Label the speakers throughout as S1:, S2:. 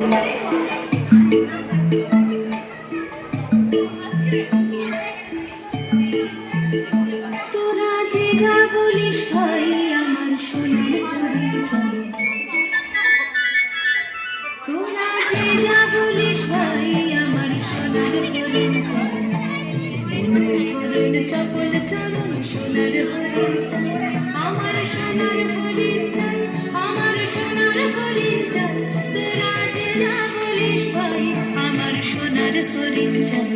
S1: তোরা যে যা বলিস ভাই আমার সোনার পরিচয়, তোরা যে যা বলিস ভাই আমার সোনার পরিচয়, করুণ চপল চরণ সোনার পরিচয়, আমার সোনার পরিচয়, আমার সোনার পরিচয়, তোরা যে যা বলিস ভাই আমার সোনার পরিচয়।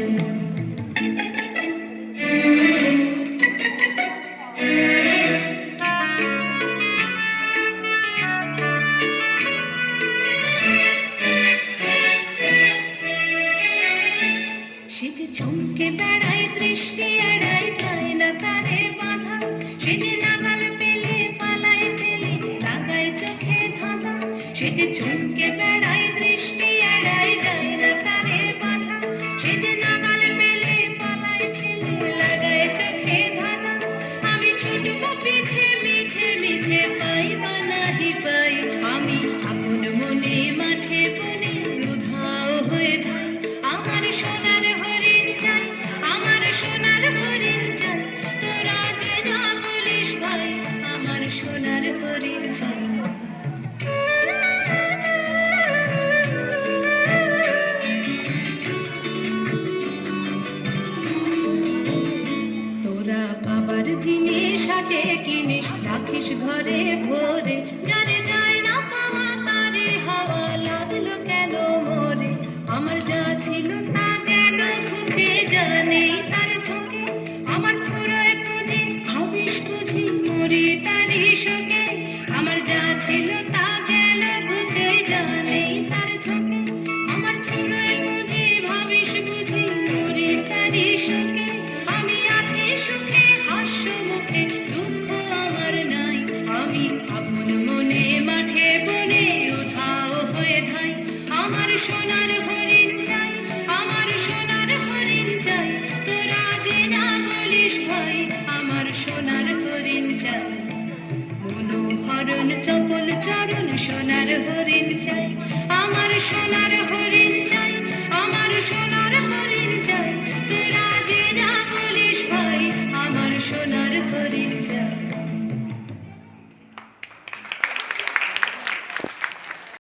S1: সে যে চমকে বেড়ায় দৃষ্টি এড়ায় যায় না তারে বাধা, সে যে নাগাল পেলে পালায় ঠেলে লাগায় চোখে ধাঁধা, সে যে চমকে বেড়ায় দৃষ্টি এড়ায় যায় না তারে বাধা, সে যে নাগাল পেলে পালায় ঠেলে লাগায় চোখে ধাঁধা। আমি ছুটবো পিছে মিছে মিছে পাই বা নাহি পাই, আমি আপন মনে মাঠে বনে উধাও হয়ে থাই। আমার সোনার হরিণ চাই, আমার সোনার হরিণ চাই, তোরা যে যা বলিস ভাই আমার সোনার হরিণ চাই। তোরা বাবার জিনিস হাটে কিনিস রাখিস ঘরে ভরে, যারে যায় না পাওয়া তারে হাওয়া লাগলো কেন মরে। আমার যা ছিল তা গেল ঘুচে জানেই তার ঝোঁকে, আমার ফুরোয় পুঁজি হবিস বুঝি মরি তারি শোকে। আমার যা ছিল তা গেল ঘুচে জানেই তার ঝোঁকে, আমার ফুরোয় পুঁজি ভাবিস বুঝি মরি তারি শোকে। আমি আছি সুখে হাস্য মুখে দুঃখ আমার নাই, আমি আপন মনে মাঠে বনে উধাও হয়ে ধাই। আমার সোনার হরিণ চাই, আমার সোনার হরিণ চাই, তোরা যে যা বলিস ভাই আমার সোনার হরিণ চাই। মনোহরণ চপল চরণ সোনার হরিণ চাই, আমার সোনার